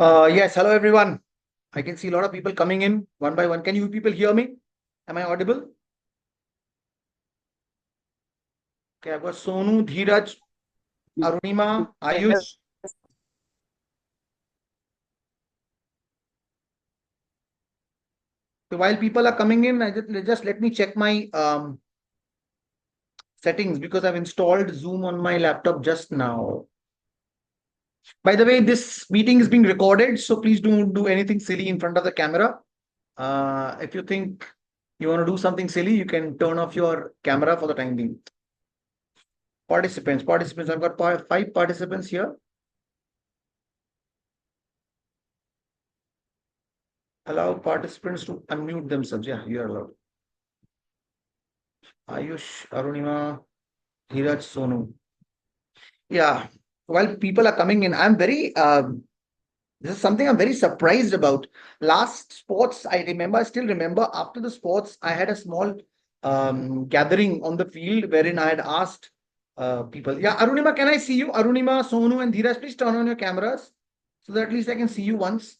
Yes, hello everyone. I can see a lot of people coming in one by one. Can you people hear me? Am I audible? Okay, I've got Sonu, Dheeraj, Arunima, Yes. Ayush. So while people are coming in, I just let me check my settings because I've installed Zoom on my laptop just now. By the way, this meeting is being recorded, so please don't do anything silly in front of the camera. If you think you want to do something silly, you can turn off your camera for the time being. Participants. I've got five participants here. Allow participants to unmute themselves. Yeah, you are allowed. Ayush, Arunima, Dheeraj, Sonu. Yeah, while people are coming in, this is something I'm very surprised about. Last sports, I still remember after the sports, I had a small gathering on the field wherein I had asked people. Yeah, Arunima, can I see you? Arunima, Sonu, and Dheeraj, please turn on your cameras so that at least I can see you once.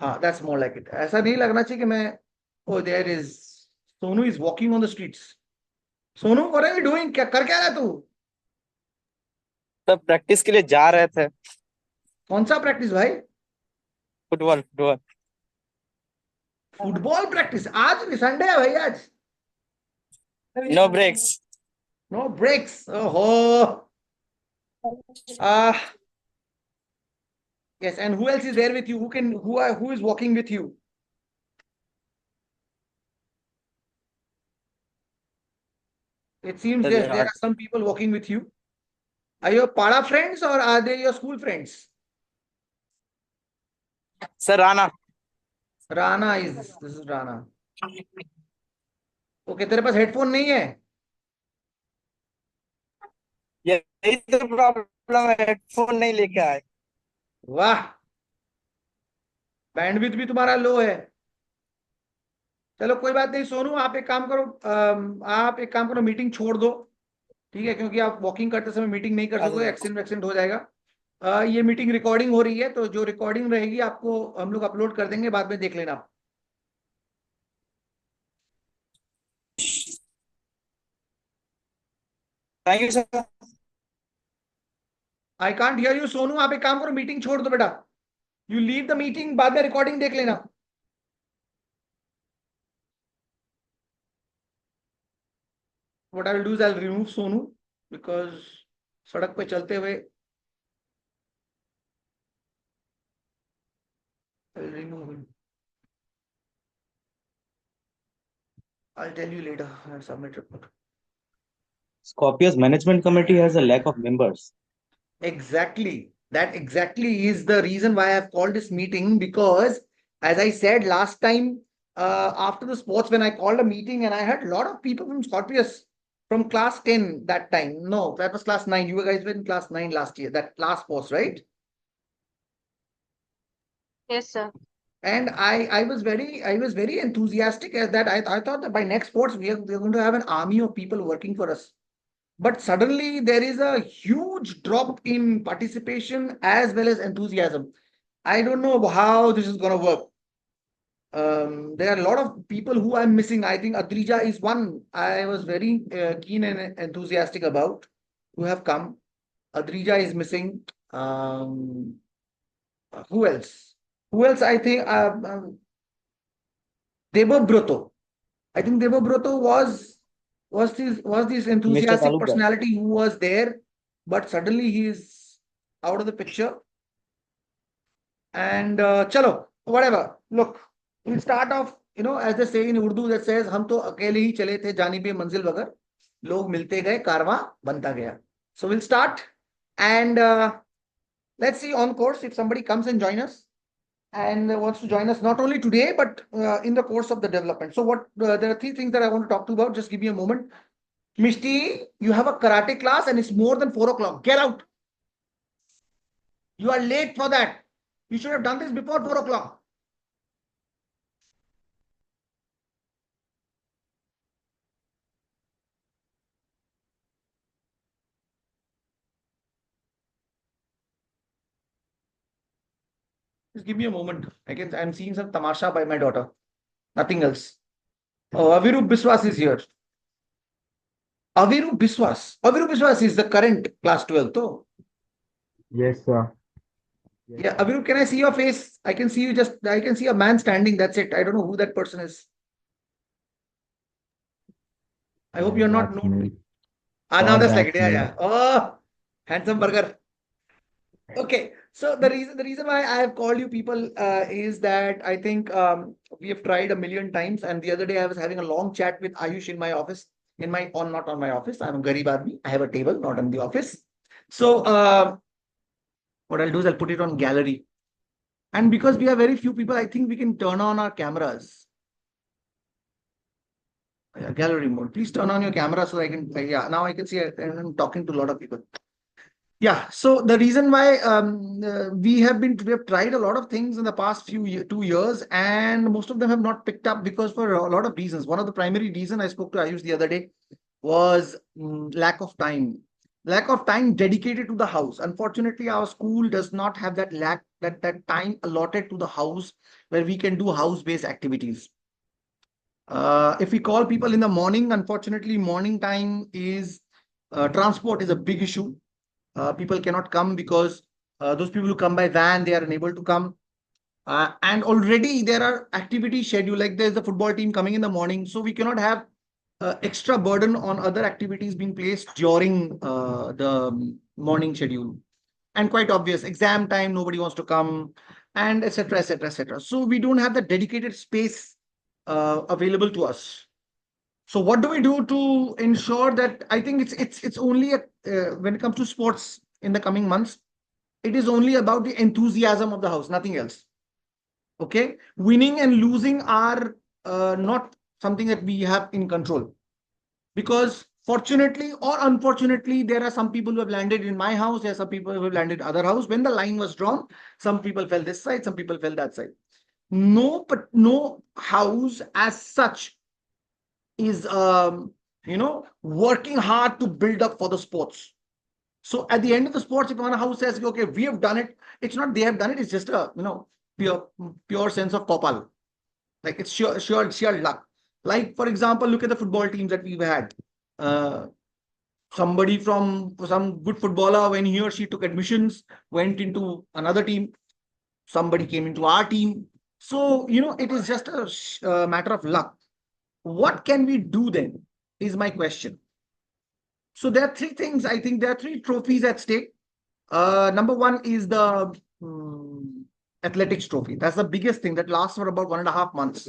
That's more like it. ऐसा नहीं लगना चाहिए कि मैं oh there is Sonu is walking on the streets. Sonu, what are you doing? क्या रहा है तू? सब प्रैक्टिस के लिए जा रहे थे। कौन सा प्रैक्टिस भाई? Football football. फुटबॉल प्रैक्टिस आज भी संडे है भाई आज. No breaks. No breaks. Oh. Ah, yes. And who else is there with you? Who is walking with you? It seems yes, there are some people walking with you. Are your Pada friends or are they your school friends? Sir Rana. Rana is this is Rana. Okay, तेरे पास headphone नहीं है? यही तो problem है, headphone नहीं लेके आए। वाह, बैंडविड्थ भी तुम्हारा लो है. चलो कोई बात नहीं सोनू, आप एक काम करो, मीटिंग छोड़ दो. ठीक है, क्योंकि आप वॉकिंग करते समय मीटिंग नहीं कर सकोगे, एक्सीडेंट एक्सीडेंट हो जाएगा. ये मीटिंग रिकॉर्डिंग हो रही है, तो जो रिकॉर्डिंग रहेगी आपको हम लोग अपलोड कर देंगे, बाद में देख लेना आप. Thank you sir. I can't hear you Sonu, आप एक काम करो, मीटिंग छोड़ दो बेटा. यू लीव द मीटिंग, बाद में रिकॉर्डिंग देख लेना. What I will do is I will remove Sonu because सड़क पे चलते हुए I will remove him. I tell you later. Submit report. Scorpius Management Committee has a lack of members. Exactly. That exactly is the reason why I've called this meeting, because, as I said last time, after the sports, when I called a meeting and I had a lot of people from Scorpius from class 10 that time. No, that was class 9. You guys were in class 9 last year, that last sports, right? Yes, sir. And I was very enthusiastic as that. I thought that by next sports we're going to have an army of people working for us. But suddenly there is a huge drop in participation as well as enthusiasm. I don't know how this is going to work. There are a lot of people who I'm missing. I think Adrija is one I was very keen and enthusiastic about who have come. Adrija is missing. Who else? Who else? I think Devabroto. I think Devabroto was this Mr. enthusiastic Talukdar. personality who was there, but suddenly he is out of the picture. And chalo, whatever. Look, we'll start off. As they say in Urdu, that says, "हम तो अकेले ही चले थे जानिबे मंजिल बगर, लोग मिलते गए, कारवां बनता गया." So we'll start, and let's see on course if somebody comes and join us and wants to join us not only today but in the course of the development. So what there are three things that I want to talk to you about. Just give me a moment. Mishti, you have a karate class and it's more than 4 o'clock. Get out. You are late for that. You should have done this before 4 o'clock. Just give me a moment. I'm seeing some tamasha by my daughter. Nothing else. Oh, Avirup Biswas is here. Avirup Biswas. Avirup Biswas is the current class 12. Though. Yes, sir. Yeah, Avirup, can I see your face? I can see I can see a man standing. That's it. I don't know who that person is. I hope you're not That's known. me. Now that's like That's it. Yeah, me. yeah. Oh, handsome burger. Okay, so the reason why I have called you people is that I think we have tried a million times, and the other day I was having a long chat with Ayush in my office, not on my office. I'm a garib aadmi. I have a table, not in the office. So what I'll do is I'll put it on gallery, and because we have very few people, I think we can turn on our cameras. Yeah, gallery mode. Please turn on your camera so I can. Yeah, now I can see I'm talking to a lot of people. Yeah, so the reason why we have tried a lot of things in the past 2 years, and most of them have not picked up because for a lot of reasons. One of the primary reason I spoke to Ayush the other day was lack of time. Lack of time dedicated to the house. Unfortunately, our school does not have that time allotted to the house where we can do house-based activities. If we call people in the morning, unfortunately, morning time is transport is a big issue. People cannot come because those people who come by van, they are unable to come. And already there are activities scheduled, like there's the football team coming in the morning. So we cannot have extra burden on other activities being placed during the morning schedule. And quite obvious, exam time, nobody wants to come, and etc., etc., etc. So we don't have the dedicated space available to us. So what do we do to ensure that? I think it's only when it comes to sports in the coming months, it is only about the enthusiasm of the house, nothing else. Okay, winning and losing are not something that we have in control, because fortunately or unfortunately, there are some people who have landed in my house. There are some people who have landed other house. When the line was drawn, some people fell this side, some people fell that side. No, but no house as such is working hard to build up for the sports. So at the end of the sports, if one house says, okay, we have done it, it's not they have done it, it's just a pure sense of kopal. Like it's sheer luck. Like, for example, look at the football teams that we've had. Uh, Somebody from some good footballer, when he or she took admissions, went into another team. Somebody came into our team. So, it is just a matter of luck. What can we do then? Is my question. So there are three things. I think there are three trophies at stake. Number one is the athletics trophy. That's the biggest thing that lasts for about 1.5 months.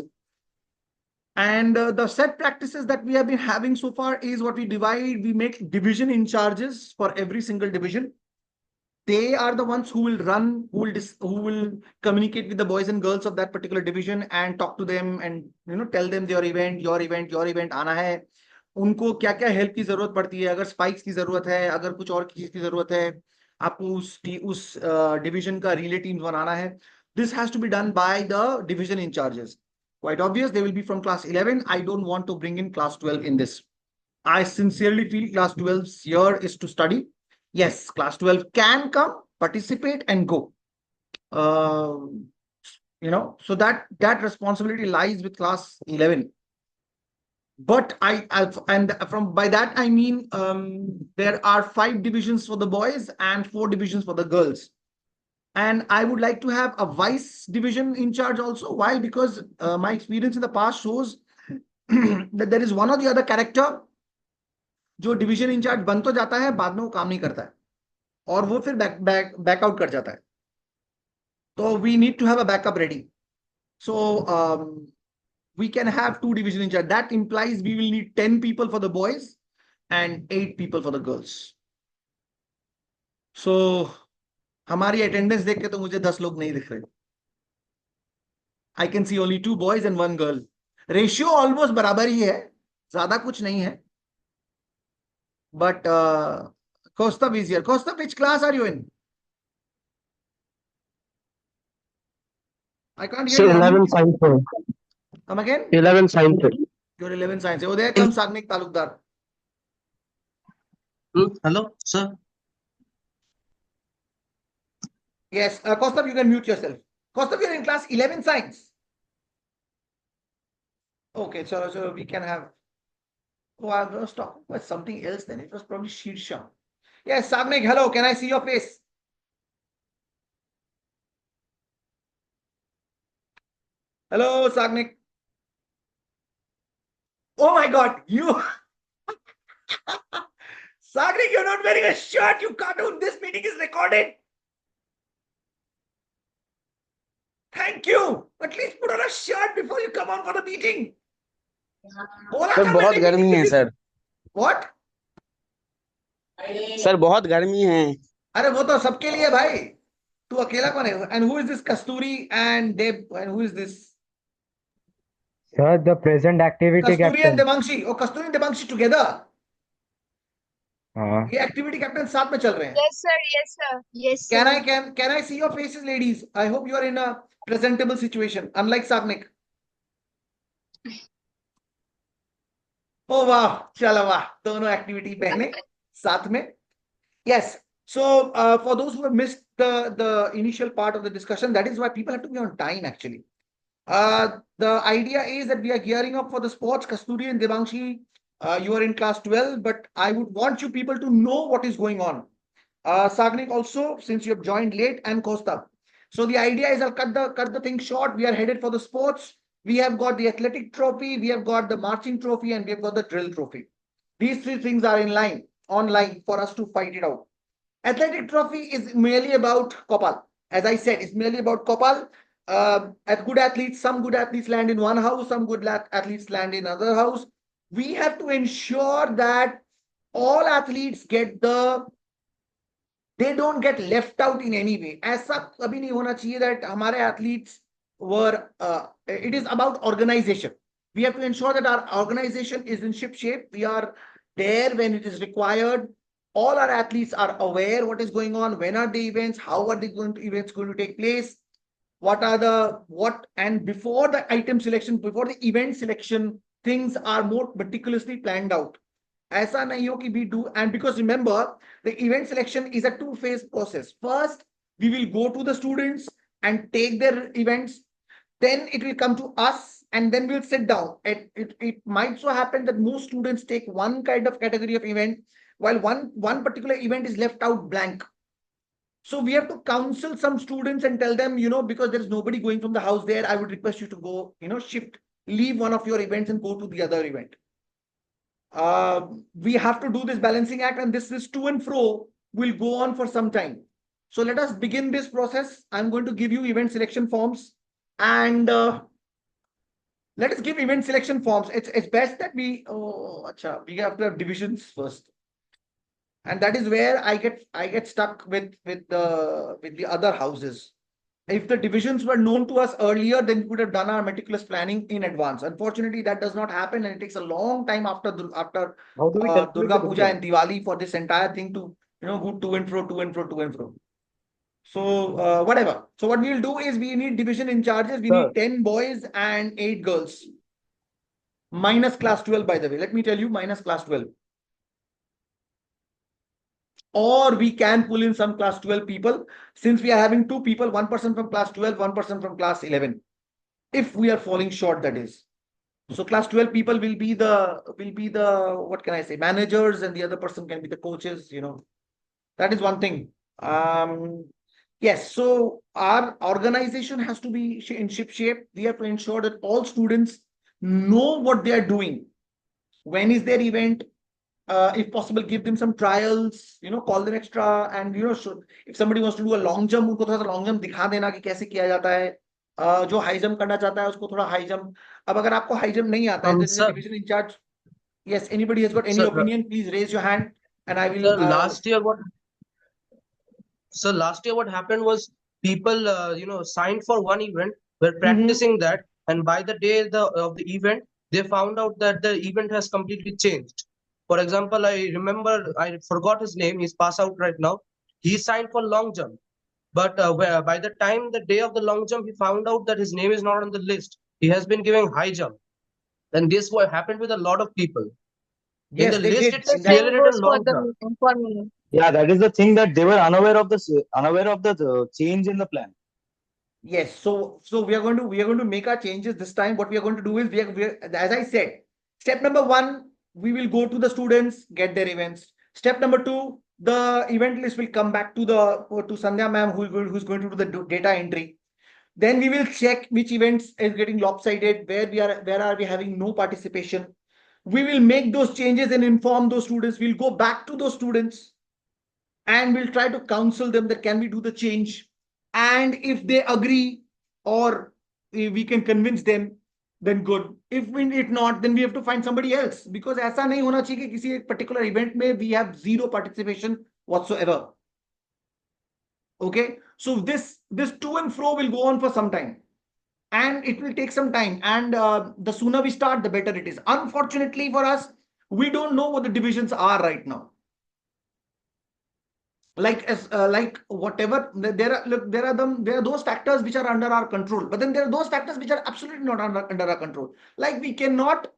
And the set practices that we have been having so far is what we divide. We make division in charges for every single division. They are the ones who will run, who will communicate with the boys and girls of that particular division and talk to them and tell them your event आना है. उनको क्या क्या help की जरूरत पड़ती है, अगर स्पाइक्स की जरूरत है, अगर कुछ और चीज की जरूरत है, आपको उस डिवीजन का रिले टीम्स बनाना है. This has to be done by the division in charges. Quite obvious, they will be from class 11. I don't want to bring in class 12 in this. I sincerely feel class 12's year is to study. Yes, class 12 can come, participate, and go. So that responsibility lies with class 11. But by that I mean there are 5 divisions for the boys and 4 divisions for the girls. And I would like to have a vice division in charge also. Why? Because my experience in the past shows that there is one or the other character जो division in charge बन तो जाता है, बाद में वो काम नहीं करता है और वो फिर बैक आउट कर जाता है. तो we need to have a backup ready. So we can have 2 division in charge. That implies we will need 10 people for the boys and 8 people for the girls. So हमारी attendance देख के तो मुझे 10 लोग नहीं दिख रहे. I can see only 2 boys and 1 girl. Ratio almost बराबर ही है, ज्यादा कुछ नहीं है. But Kaustav is here. Kaustav, which class are you in? I can't hear So you. 11 science. Come again? 11 science. You're 11 science. Oh, there comes Sagnik Talukdar. Hello, sir. Yes, Kaustav, you can mute yourself. Kaustav, you're in class 11 science. Okay, so we can have. Oh, I was talking about something else then. It was probably Shirsha. Yes, Sagnik, hello. Can I see your face? Hello, Sagnik. Oh my God, you. Sagnik, you're not wearing a shirt, you cartoon. This meeting is recorded. Thank you. At least put on a shirt before you come on for the meeting. बोला sir था बहुत मैंने गर्मी है कि sir What? Sir बहुत गर्मी है अरे वो तो सबके लिए भाई. तू अकेला कौन है? And who is this Kasturi and Deb? And who is this? Sir, the present activity Kasturi and captain. Devangshi. Oh, Kasturi and Devangshi together. हाँ. ये एक्टिविटी कैप्टन साथ में चल रहे हैं. Yes, sir. Yes, sir. Yes, sir. Can I see your faces, ladies? I hope you are in a presentable situation, unlike Sagnik. Oh wow, चलो वाह, दोनों एक्टिविटी पहले साथ में. Yes. So for those who have missed the initial part of the discussion, that is why people have to be on time actually. The idea is that we are gearing up for the sports. Kasturi and Devangshi, you are in class 12, but I would want you people to know what is going on. Sagnik also, since you have joined late, and Costa. So the idea is I'll cut the thing short. We are headed for the sports. We have got the athletic trophy, we have got the marching trophy, and we have got the drill trophy. These three things are online for us to fight it out. Athletic trophy is merely about Kopal. As I said, it's merely about Kopal. At good athletes, some good athletes land in one house, some good athletes land in another house. We have to ensure that all athletes they don't get left out in any way. ऐसा कभी नहीं होना चाहिए that हमारे athletes were. It is about organization. We have to ensure that our organization is in ship shape. We are there when it is required. All our athletes are aware what is going on, when are the events, how are the events going to take place, and before the item selection, before the event selection, things are more meticulously planned out. ऐसा नहीं हो कि we do, and because remember, the event selection is a two-phase process. First, we will go to the students and take their events. Then it will come to us, and then we'll sit down. It might so happen that most students take one kind of category of event, while one particular event is left out blank. So we have to counsel some students and tell them, because there is nobody going from the house there, I would request you to go, leave one of your events and go to the other event. We have to do this balancing act, and this to and fro will go on for some time. So let us begin this process. I'm going to give you event selection forms, and let us give event selection forms. It's best that we have to have divisions first, and that is where I get stuck with the other houses. If the divisions were known to us earlier, then we would have done our meticulous planning in advance. Unfortunately, that does not happen, and it takes a long time after How do we calculate Durga the Puja division? and Diwali for this entire thing to go to and fro. So whatever. So what we will do is we need division in charges. We Sir. need 10 boys and 8 girls. Minus class 12, by the way. Let me tell you, minus class 12. Or we can pull in some class 12 people, since we are having 2 people, one person from class 12, one person from class 11. If we are falling short, that is. So class 12 people will be the what can I say, managers, and the other person can be the coaches. That is one thing. Yes, so our organization has to be in ship shape. We have to ensure that all students know what they are doing. When is their event? If possible, give them some trials, call them extra, and if somebody wants to do a long jump, उनको थोड़ा सा long jump दिखा देना कि कैसे किया जाता है. जो high jump करना चाहता है उसको थोड़ा high jump. अब अगर आपको high jump नहीं आता है, then Sir. the division in charge. Yes, anybody has got any Sir, opinion, please raise your hand, and I will. Sir, last year what happened was people signed for one event, were practicing that, and by the day of the event, they found out that the event has completely changed. For example, I remember, I forgot his name, he's passed out right now. He signed for long jump, but by the time the day of the long jump, he found out that his name is not on the list. He has been giving high jump, and this what happened with a lot of people. Yes, In the they list, did. it's In that- clearly Same written goes for long jump. for me. Yeah, that is the thing, that they were unaware of the change in the plan. Yes, so we are going to make our changes this time. What we are going to do is as I said, step number one, we will go to the students, get their events. Step number two, the event list will come back to Sandhya ma'am, who's going to do the data entry. Then we will check which events is getting lopsided, where are we having no participation. We will make those changes and inform those students. We'll go back to those students and we'll try to counsel them that can we do the change. And if they agree or if we can convince them, then good. If not, then we have to find somebody else, because ऐसा नहीं होना चाहिए कि किसी एक particular event में we have zero participation whatsoever. Okay, so this to and fro will go on for some time, and it will take some time, and the sooner we start, the better it is. Unfortunately for us, we don't know what the divisions are right now. Like whatever there are those factors which are under our control, but then there are those factors which are absolutely not under our control. Like we cannot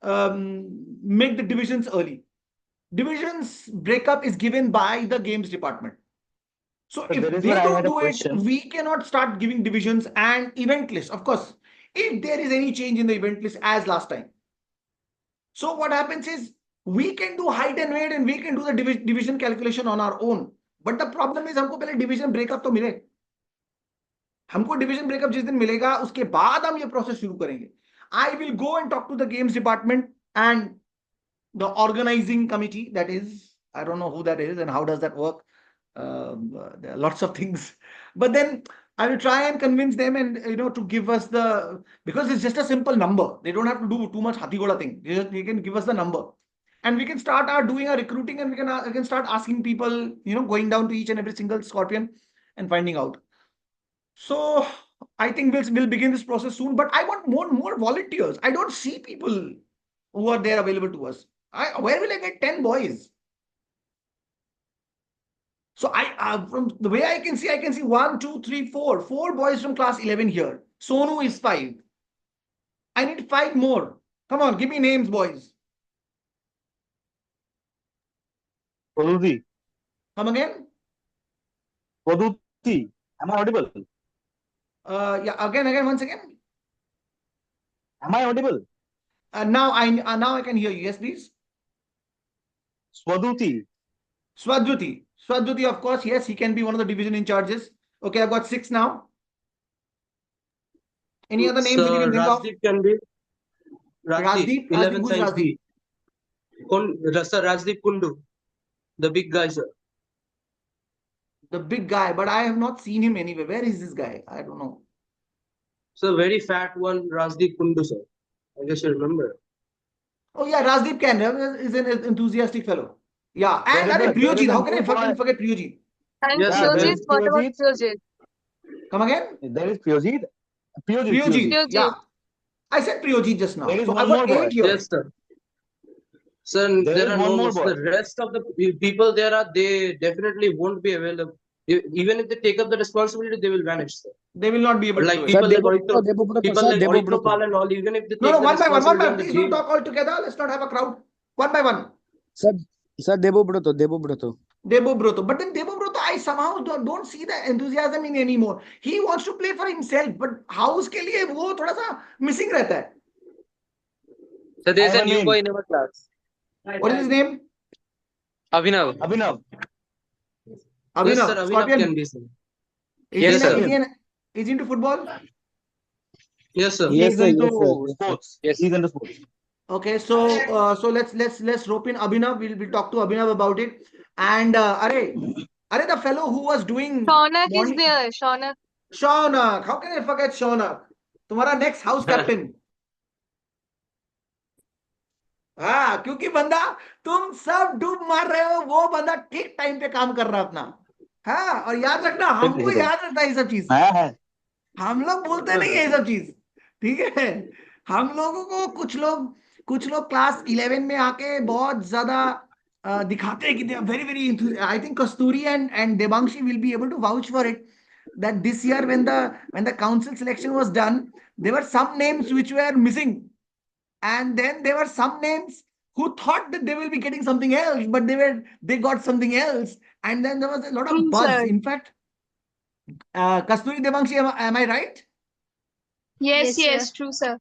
make the divisions early. Divisions breakup is given by the games department. So So if there is they where I don't had a do it, question. we cannot start giving divisions and event list. Of course, if there is any change in the event list as last time. So what happens is we can do height and weight and we can do the division calculation on our own. But the problem is हमको पहले division breakup तो मिले. हमको division breakup जिस दिन मिलेगा उसके बाद हम ये process शुरू करेंगे. I will go and talk to the games department and the organizing committee. That is, I don't know who that is and how does that work. There are lots of things, but then I will try and convince them, and to give us because it's just a simple number. They don't have to do too much hati-goda thing. They can give us the number, and we can start doing our recruiting, and we can start asking people, going down to each and every single Scorpion and finding out. So I think we'll begin this process soon. But I want more volunteers. I don't see people who are there available to us. Where will I get 10 boys? So from the way I can see 1, 2, 3, 4 boys from class 11 here. Sonu is 5. I need 5 more. Come on, give me names, boys. Swaduti. Come again? Swaduti. Am I audible? Yeah, again, once again. Am I audible? Now I can hear you. Yes, please. Swaduti. Swadhuti, of course, yes, he can be one of the division in charges. Okay, I've got 6 now. Any other names that you can think of? Rajdeep can be. Rajdeep, 11 who's size Rajdeep? B. Sir, Rajdeep Kundu, the big guy, sir. The big guy, but I have not seen him anywhere. Where is this guy? I don't know. So very fat one, Rajdeep Kundu, sir. I guess you remember. Oh yeah, Rajdeep can is an enthusiastic fellow. Yeah, and There is Priyojit. a How can I new boy. forget Priyojit? And Yes, Yeah, there Pyojit, is what about Pyojit. Pyojit? Come again? There is Pyojit. Pyojit. Priyojit. Yeah, Pyojit. I said Priyojit just now. There is So one I've got more boy. 8 here. Yes, sir. Sir, There there is are one no more more. boy. The rest of the people there are, they definitely won't be available. Even if they take up the responsibility, they will vanish, sir. They will not be able to Like do it. people like Debubrato, sir, Auditropal and all, even if they No, take the one by one. responsibility on the Please don't game. talk all together. Let's not have a crowd. One by one. Sir, Debubrato. Debobroto. But then Debobroto, I somehow don't see the enthusiasm in anymore. He wants to play for himself, but how उसके लिए वो थोड़ा सा missing रहता है. So there's I have a a new name. boy in our class. What is his name? Abhinav. Abhinav. Yes, Abhinav. sir, Abhinav Scorpion. can be, sir. Yes, sir. Is he into football? Yes, sir. He Yes, is sir, into yes, sir. sports. Yes. He's into sports. Okay, so let's rope in Abhinav. We'll talk to Abhinav about it. And the fellow who was doing Shaunak is morning- there. Shaunak. Shaunak. How can I forget Shaunak? तुम्हारा next house captain. हाँ, क्योंकि बंदा तुम सब डूब मार रहे हो, वो बंदा ठीक टाइम पे काम कर रहा है अपना. हाँ, और याद रखना, हमको याद रखना ये सब चीज. है. हम लोग बोलते नहीं है ये सब चीज. ठीक है, हम लोगों को कुछ लोग क्लास 11 में आके बहुत ज्यादा दिखाते हैं कि they are very very I think Kasturi and Debangshi will be able to vouch for it, that this year when the council selection was done, there were some names which were missing, and then there were some names who thought that they will be getting something else, but they got something else, and then there was a lot of True, buzz. sir. In fact, Kasturi Devangshi, am I right? Yes, Yes, yes, sir. true, sir.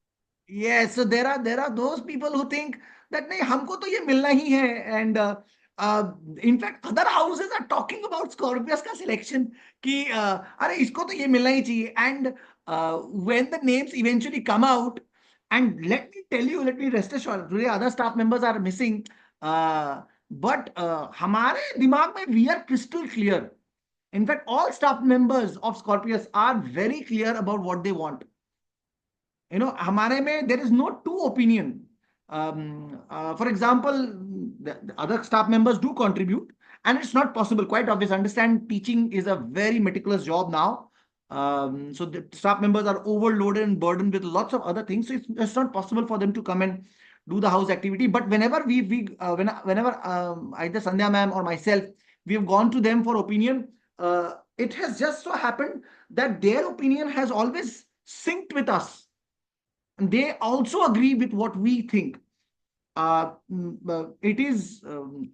Yes, so there are those people who think that नहीं हमको तो ये मिलना ही है, and in fact other houses are talking about Scorpius का selection कि अरे इसको तो ये मिलना ही चाहिए, and when the names eventually come out, and let me tell you, let me rest assured, today other staff members are missing, but हमारे दिमाग में we are crystal clear. In fact, all staff members of Scorpius are very clear about what they want. हमारे में there is no two opinion. For example, the other staff members do contribute, and it's not possible, quite obvious. Understand, teaching is a very meticulous job now. So the staff members are overloaded and burdened with lots of other things. So it's not possible for them to come and do the house activity. But whenever whenever either Sandhya ma'am or myself, we have gone to them for opinion, it has just so happened that their opinion has always synced with us. And they also agree with what we think. It is,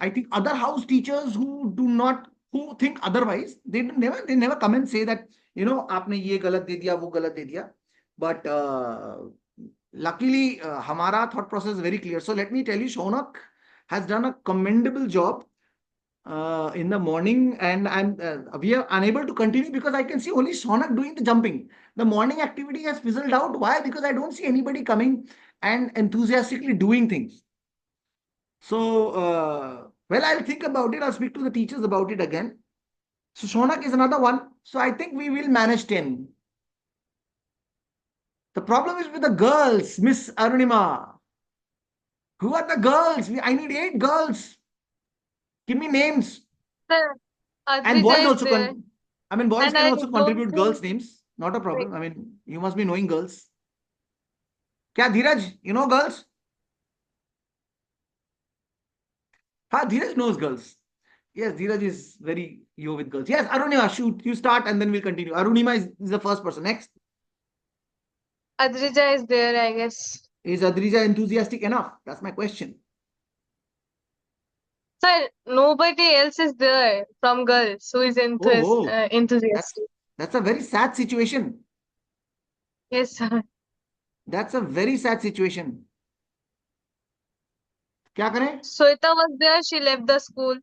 I think, other house teachers who think otherwise, they never come and say that, आपने ये गलत दे दिया, वो गलत दे दिया. But luckily, हमारा thought process is very clear. So let me tell you, Shaunak has done a commendable job in the morning, and we are unable to continue because I can see only Shaunak doing the jumping. The morning activity has fizzled out. Why? Because I don't see anybody coming and enthusiastically doing things. So, well, I'll think about it. I'll speak to the teachers about it again. So Shaunak is another one. So I think we will manage 10. The problem is with the girls, Miss Arunima. Who are the girls? I need 8 girls. Give me names. Sir, And Adrija boys is also there. boys And can I also don't contribute girls' think names. Not a problem. I mean, you must be knowing girls. Kya Dheeraj? You know girls? Ha, Dheeraj knows girls. Yes, Dheeraj is very you with girls. Yes, Arunima, shoot. You start and then we'll continue. Arunima is the first person. Next. Adrija is there, I guess. Is Adrija enthusiastic enough? That's my question. Sir, nobody else is there from girls who is Oh, enthusiastic. that's a very sad situation. Yes, sir. That's a very sad situation. क्या करें? Sweta was there, she left the school.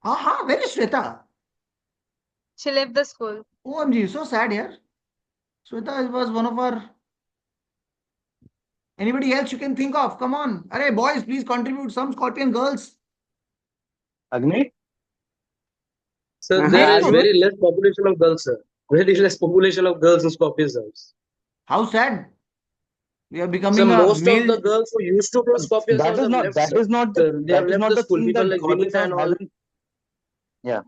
हाँ, very Shweta. She left the school. OMG, so sad here. Shweta was one of our. Anybody else you can think of? Come on. Arey, boys, please contribute. Some Scorpion girls. Agni? So Uh-huh. there is Yes. very less population of girls, sir. Very less population of girls in Scorpius house. How sad. We are So becoming a most of the male. girls who used to go to Scorpius That house is have not left, that sir. is not the They have that is left not the the school. thing People that like Scorpius Vinita House and all. hasn't. Yeah,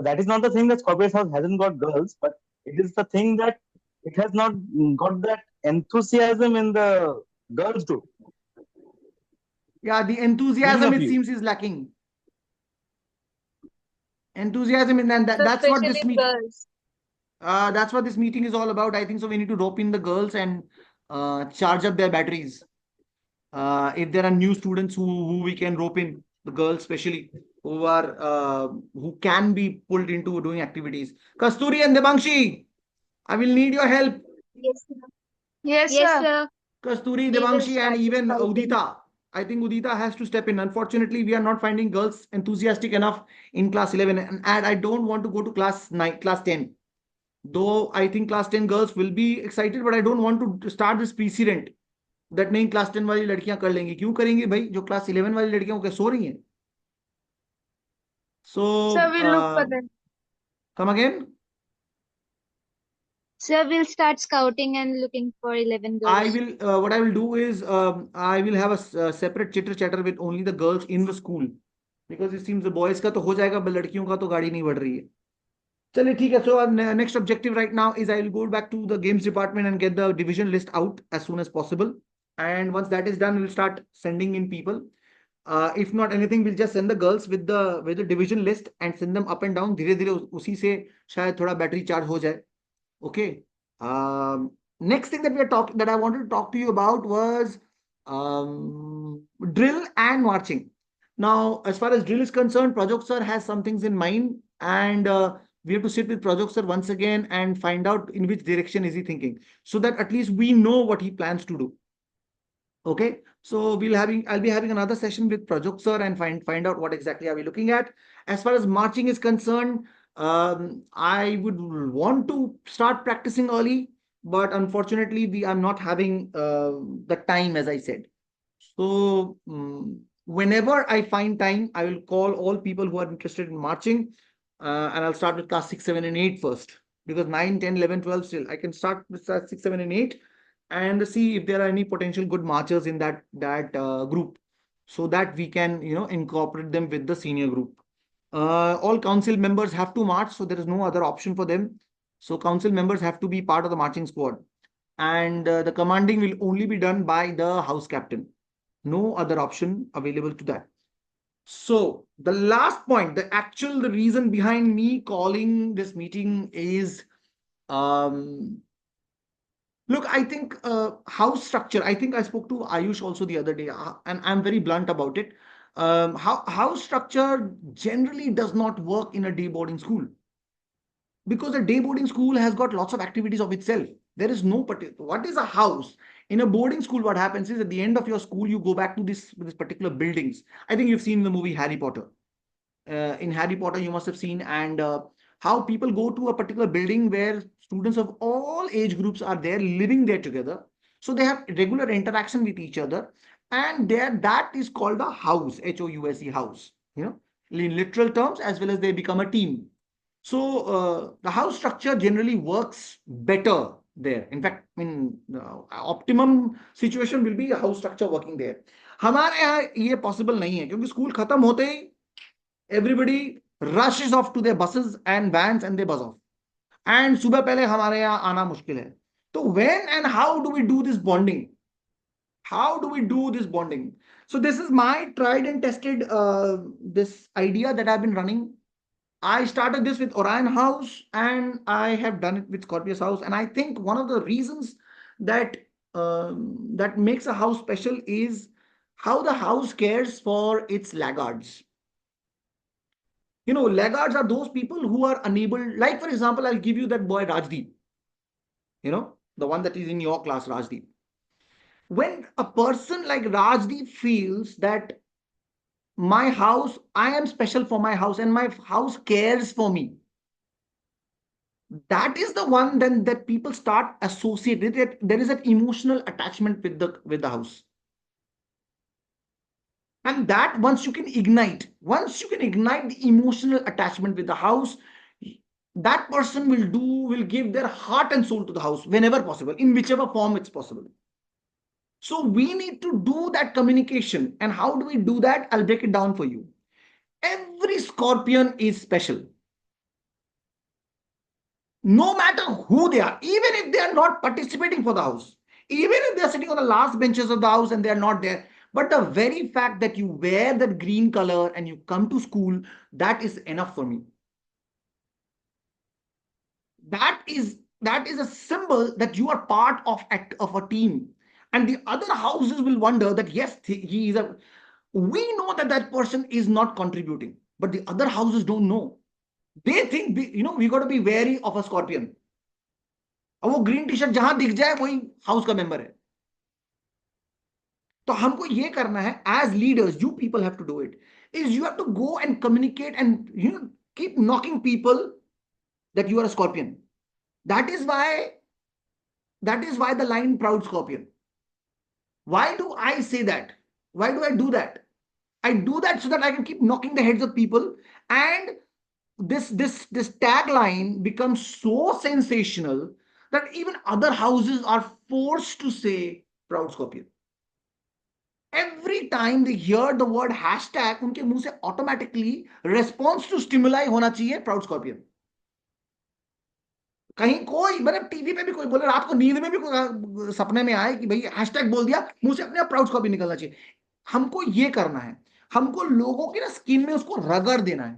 that is not the thing that Scorpius House hasn't got girls, but it is the thing that it has not got that enthusiasm in the girls too. Yeah, the Speaking enthusiasm, of it you, seems, is lacking. Enthusiasm, and So that's what this especially girls. that's what this meeting is all about. I think so. We need to rope in the girls and charge up their batteries. If there are new students who we can rope in, the girls especially, who can be pulled into doing activities. Kasturi and Debangshi, I will need your help. Yes, sir. Yes, Yes, sir. sir. Kasturi, We will Debangshi, and start even scouting. Udita. I think Udita has to step in. Unfortunately, we are not finding girls enthusiastic enough in class 11, and I don't want to go to class 9, class 10. Though I think class 10 girls will be excited, but I don't want to start this precedent that नहीं class 10 वाली लड़कियां कर लेंगी. क्यों करेंगी भाई? जो class 11 वाली लड़कियां क्या सो रही हैं? So Sir, we'll look for them. come again. Sir, we'll start scouting and looking for 11 girls. I will what I will do is I will have a separate chitter chatter with only the girls in the school, because it seems the boys का तो हो जाएगा, but लड़कियों का तो गाड़ी नहीं बढ़ रही है. चलिए ठीक है. So our next objective right now is I will go back to the games department and get the division list out as soon as possible. And once that is done, we'll start sending in people. If not anything, we'll just send the girls with the division list and send them up and down. धीरे धीरे उसी से शायद थोड़ा battery charge हो जाए. Okay. Next thing that I wanted to talk to you about was drill and marching. Now, as far as drill is concerned, Prajok sir has some things in mind, and we have to sit with Prajok sir once again and find out in which direction is he thinking, so that at least we know what he plans to do. Okay, so I'll be having another session with Prajok sir and find out what exactly are we looking at. As far as marching is concerned, I would want to start practicing early, but unfortunately, we are not having the time, as I said. So whenever I find time, I will call all people who are interested in marching, and I'll start with class 6, 7, and 8 first, because 9, 10, 11, 12 still I can start with class 6, 7, and 8, and see if there are any potential good marchers in that group, so that we can incorporate them with the senior group. All council members have to march, so there is no other option for them. So council members have to be part of the marching squad, and the commanding will only be done by the house captain. No other option available to that. So the last point, the reason behind me calling this meeting is, look, I think house structure. I think I spoke to Ayush also the other day, and I'm very blunt about it. House structure generally does not work in a day boarding school, because a day boarding school has got lots of activities of itself. There is no particular. What is a house? In a boarding school, what happens is at the end of your school, you go back to this particular buildings. I think you've seen the movie Harry Potter. In Harry Potter, you must have seen, and how people go to a particular building where students of all age groups are there, living there together. So they have regular interaction with each other, and that is called a house, HOUSE, house. In literal terms, as well as they become a team. So the house structure generally works better there. In fact, optimum situation will be a house structure working there. हमारे यहाँ ये possible नहीं है, क्योंकि school खत्म होते ही everybody rushes off to their buses and vans and they buzz off. And सुबह पहले हमारे यहाँ आना मुश्किल है. So when and how do we do this bonding? How do we do this bonding? So this is my tried and tested this idea that I've been running. I started this with Orion House, and I have done it with Scorpius House. And I think one of the reasons that that makes a house special is how the house cares for its laggards. Laggards are those people who are unable. Like, for example, I'll give you that boy Rajdeep. The one that is in your class, Rajdeep. When a person like Rajdeep feels that my house, I am special for my house and my house cares for me, that is the one then that people start associating it. There is an emotional attachment with the house, and that once you can ignite the emotional attachment with the house, that person will give their heart and soul to the house whenever possible, in whichever form it's possible. So we need to do that communication. And how do we do that? I'll break it down for you. Every Scorpion is special. No matter who they are, even if they are not participating for the house, even if they are sitting on the last benches of the house and they are not there, but the very fact that you wear that green color and you come to school, that is enough for me. That is a symbol that you are part of a team. And the other houses will wonder that, yes, he is we know that person is not contributing, but the other houses don't know. They think, we got to be wary of a Scorpion. अब वो green t-shirt जहां दिख जाए वही house का member है. तो हमको ये करना है, as leaders, you people have to do it, is you have to go and communicate and keep knocking people that you are a Scorpion. That is why the line proud Scorpion. Why do I say that? Why do I do that? I do that so that I can keep knocking the heads of people, and this tagline becomes so sensational that even other houses are forced to say proud Scorpion. Every time they hear the word hashtag, उनके मुंह से automatically response to stimuli होना चाहिए proud Scorpion. कहीं कोई मतलब TV पे भी कोई बोले, रात को नींद में भी कोई सपने में आए कि भाई हैशटैग बोल दिया, मुंह से अपने आप प्राउड स्कॉर्पियन निकलना चाहिए. हमको ये करना है, हमको लोगों की ना स्किन में उसको रगड़ देना है.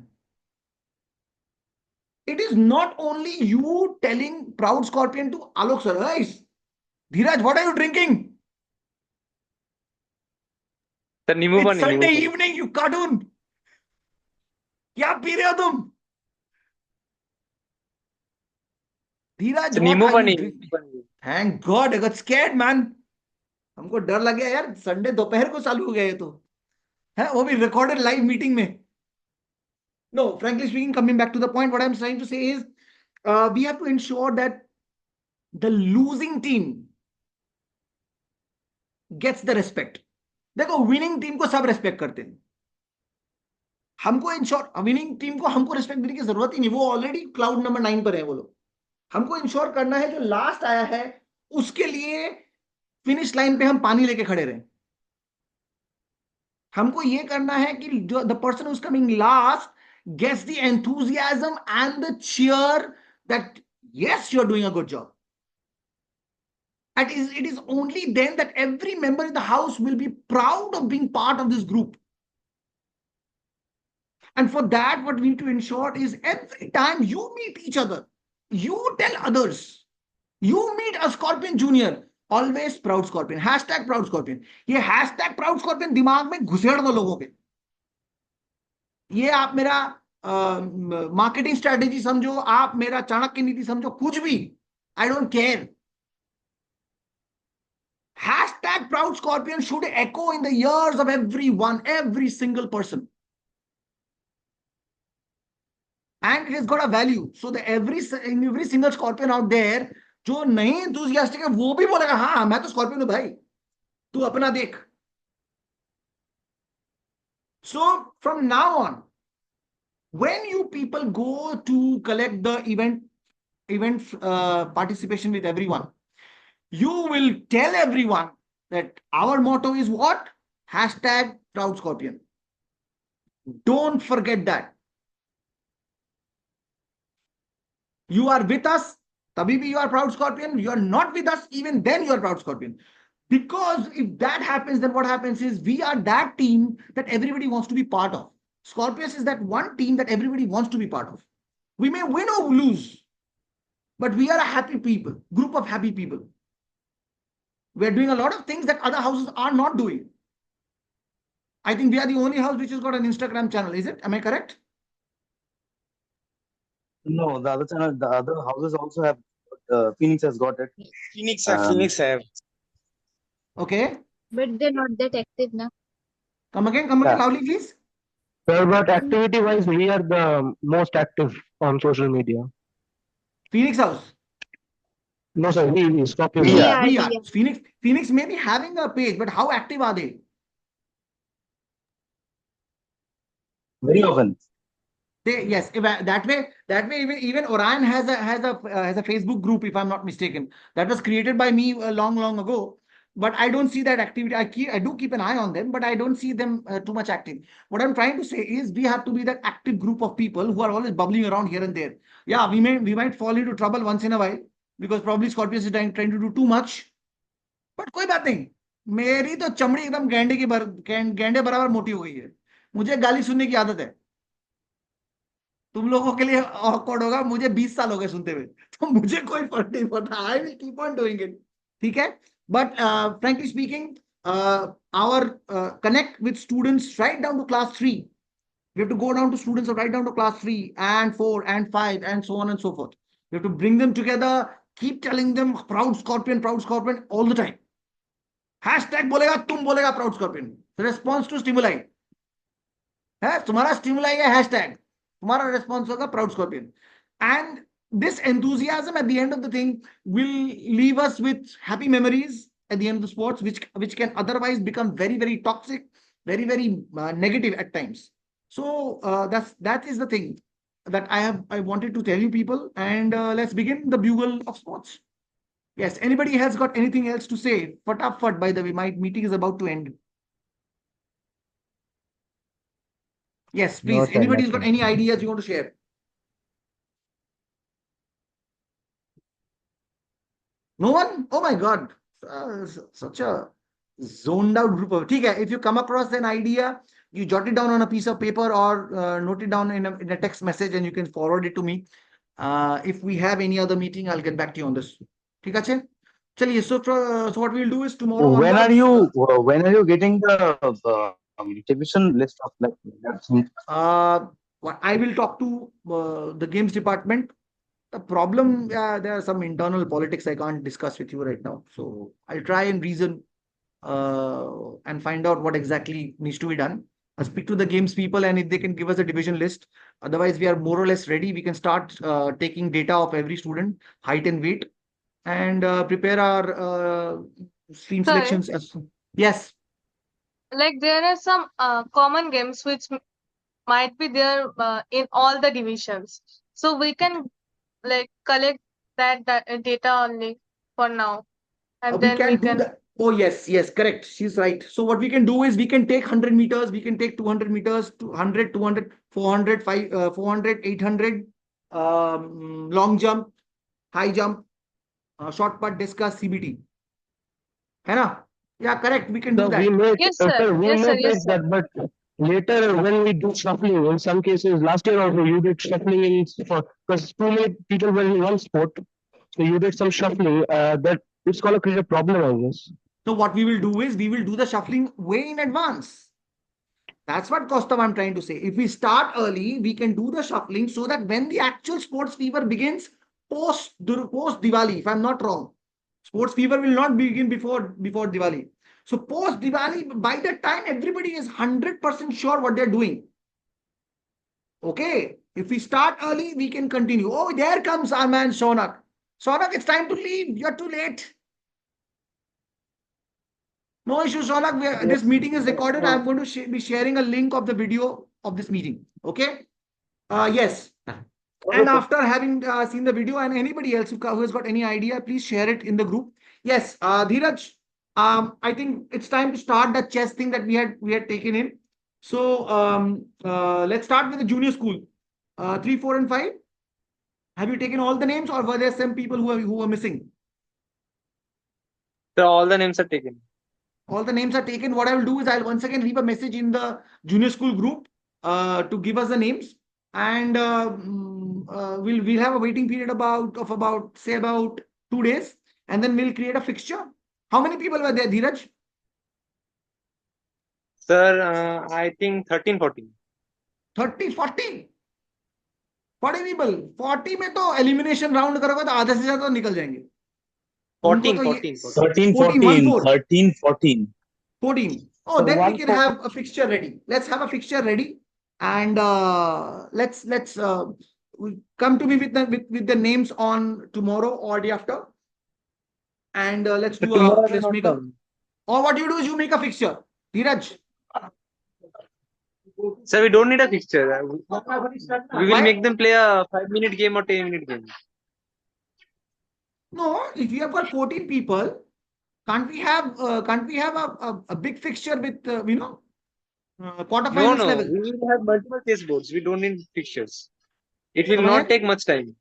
It is not only you telling proud Scorpion to Alok sir, guys, Dheeraj, what are you drinking? It's Sunday evening, you cartoon. क्या पी रहे हो तुम? धीरज, So what Nemo are you bunny. doing? Thank God, I got scared, man. हमको डर लग गया यार, Sunday दोपहर को चालू हो गया ये तो है, वो भी रिकॉर्डेड लाइव मीटिंग में. No, frankly speaking, coming back to the point, what I'm trying to say is we have to ensure that the losing team gets the respect. देखो, विनिंग टीम को सब रेस्पेक्ट करते हैं. हमको ensure winning team को हमको respect देने की जरूरत ही नहीं, वो ऑलरेडी क्लाउड नंबर 9 पर है वो लोग. हमको इंश्योर करना है जो लास्ट आया है उसके लिए फिनिश लाइन पे हम पानी लेके खड़े रहे. हमको ये करना है कि जो the person who is coming last gets the enthusiasm and the cheer that yes, you're doing a good job. And it is only then that every member in the house will be proud of being part of this group. And for that, what we need to ensure is every time you meet each other, you tell others, you meet a Scorpion Junior, always proud Scorpion, hashtag proud Scorpion. ये hashtag proud Scorpion दिमाग में घुसेड़ दो लोगों के. ये आप मेरा marketing strategy समझो, आप मेरा चाणक्य नीति समझो, कुछ भी, I don't care. Hashtag proud Scorpion should echo in the ears of everyone, every single person. And it has got a value. So that every single Scorpion out there जो नहीं enthusiastic है वो भी बोलेगा हाँ मैं तो Scorpion हूं भाई, तू अपना देख. So from now on, when you people go to collect the event participation with everyone, you will tell everyone that our motto is what? Hashtag proud Scorpion. Don't forget that. You are with us, tabhi bhi you are proud Scorpion. You are not with us, even then you are proud Scorpion. Because if that happens, then what happens is we are that team that everybody wants to be part of. Scorpions is that one team that everybody wants to be part of. We may win or lose, but we are a happy people, group of happy people. We are doing a lot of things that other houses are not doing. I think we are the only house which has got an Instagram channel. Is it? Am I correct? No, the other houses also have. Phoenix has got it. Phoenix have. Okay. But they're not that active now. Come again, Yeah. loudly, please. Sir, but activity-wise, we are the most active on social media. Phoenix House. No, sir, we Scorpio. We are. We are. Phoenix may be having a page, but how active are they? Very often. Yes, that way even Orion has a Facebook group, if I'm not mistaken. That was created by me long ago. But I don't see that activity. I do keep an eye on them, but I don't see them too much active. What I'm trying to say is we have to be that active group of people who are always bubbling around here and there. Yeah, we might fall into trouble once in a while because probably Scorpius is trying to do too much. But कोई बात नहीं, मेरी तो चमड़ी एकदम गेंडे बराबर मोटी हो गई है. मुझे गाली सुनने की आदत है. तुम लोगों के लिए ऑकवर्ड होगा, मुझे 20 साल हो गए सुनते हुए, तो मुझे कोई फर्क नहीं पड़ता. I will keep on doing it. ठीक है. But frankly speaking, our connect with students right down to class 3. We have to go down to students right down to class 3 and 4 and 5 and so on and so forth. We have to bring them together, keep telling them proud Scorpion all the time. Hashtag बोलेगा, तुम बोलेगा proud Scorpion. Response to stimuli. है तुम्हारा stimuli है hashtag. तुम्हारा response होगा proud Scorpion. And this enthusiasm at the end of the thing will leave us with happy memories at the end of the sports, which can otherwise become very, very toxic, very, very negative at times. So that is the thing that I wanted to tell you people. And let's begin the bugle of sports. Yes, anybody has got anything else to say? Fatafat, by the way, my meeting is about to end. Yes, please. No, sir, Anybody's got nothing. any ideas you want to share? No one? Oh my God. Such a zoned out group of. ठीक है, if you come across an idea, you jot it down on a piece of paper or note it down in a text message and you can forward it to me. If we have any other meeting, I'll get back to you on this. ठीक है, चलिए. So what we'll do is tomorrow. When are you getting the division list of like? I will talk to the games department The problem, there are some internal politics I can't discuss with you right now. So I'll try and reason and find out what exactly needs to be done. I'll speak to the games people, and if they can give us a division list. Otherwise, we are more or less ready. We can start taking data of every student, height and weight, and prepare our stream Sir, selections as yes. like there are some common games which might be there in all the divisions. So we can like collect that data only for now, and We then we can do can. that. Oh, yes, yes, correct. She's right. So what we can do is we can take 100 meters, we can take 200 meters, 200, 200, 400, 400, 800, long jump, high jump, short put, discus, CBT. है ना? Yeah, correct. We can do So we that. may, Yes, sir. sir, we Yes, may sir. Yes, take sir. that, but later when we do shuffling, in some cases, last year also you did shuffling in for because too many people were in one sport, so you did some shuffling. That it's gonna create a problem, I guess. So what we will do is we will do the shuffling way in advance. That's what Kaustubh I'm trying to say. If we start early, we can do the shuffling so that when the actual sports fever begins post Diwali, if I'm not wrong, sports fever will not begin before Diwali. So post Diwali, by that time, everybody is 100% sure what they're doing. Okay. If we start early, we can continue. Oh, there comes our man Shonak. Shonak, it's time to leave. You're too late. No issue, Shonak. This meeting is recorded. I'm going to be sharing a link of the video of this meeting. Okay. Yes. And after having seen the video, and anybody else who has got any idea, please share it in the group. Yes, Dheeraj, I think it's time to start the chess thing that we had taken in. So let's start with the junior school. 3, 4, and 5. Have you taken all the names, or were there some people who were missing? So all the names are taken. All the names are taken. What I will do is I'll once again leave a message in the junior school group to give us the names, and we'll have a waiting period about 2 days, and then we'll create a fixture. How many people were there, Dheeraj? Sir, I think 13, 14. 30, 40? 40 people. 40 में तो elimination round करोगे तो आधे से ज्यादा तो निकल जाएंगे. 14, उनको तो ये 14, 14. 13, 14, 14, 14. 13, 14. 14. Oh, So then we can have a fixture ready. Let's have a fixture ready, and let's come to me with the names on tomorrow or day after, and let's do Tomorrow a will let's not make a. come. Or what you do is you make a fixture, Dheeraj. Sir, we don't need a fixture. We will Why? make them play a 5-minute game or 10-minute game. No, if you have got 14 people, can't we have a big fixture with No, quarterfinals no. level? We will have multiple chessboards. We don't need fixtures. It will Come not again? take much time.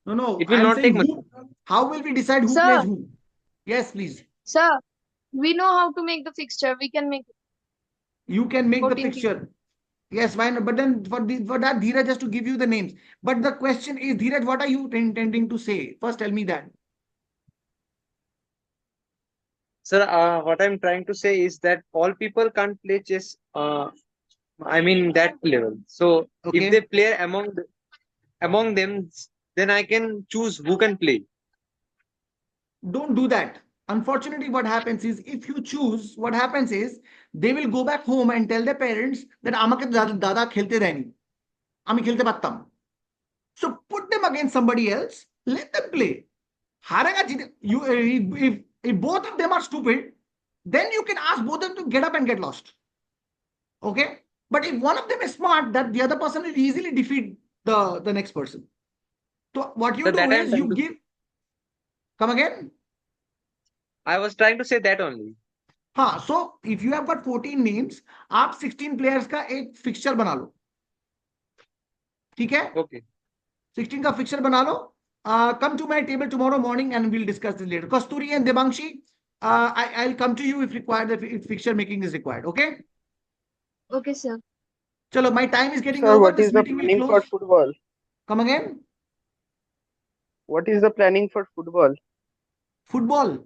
No. It will I'm not saying take much who. time. How will we decide who Sir. plays who? Yes, please. Sir, we know how to make the fixture. We can make You can make the 14 fixture. Yes, why not? But then for that, Dheeraj has to give you the names. But the question is, Dheeraj, what are you intending to say? First, tell me that. Sir, what I'm trying to say is that all people can't play chess. I mean that level. So Okay. if they play among them, then I can choose who can play. Don't do that. Unfortunately, what happens is, if you choose, what happens is they will go back home and tell their parents that আমাকে দাদা খেলতে দেয়নি, আমি খেলতে পারতাম. So put them against somebody else. Let them play. हारेगा जीते. If both of them are stupid, then you can ask both of them to get up and get lost. Okay. But if one of them is smart, that the other person will easily defeat the next person. So what you So do that I'm is trying you to- give. Come again. I was trying to say that only. हाँ, so if you have got 14 names, आप 16 players का एक fixture बना लो. ठीक है? Okay. 16 का fixture बना लो. Come to my table tomorrow morning and we'll discuss this later. Kasturi and Debangshi, I'll come to you if required, if fixture making is required. Okay? Okay, sir. Chalo, my time is getting Sir, over. what This is the meeting will planning for close. football? Come again? What is the planning for football? Football.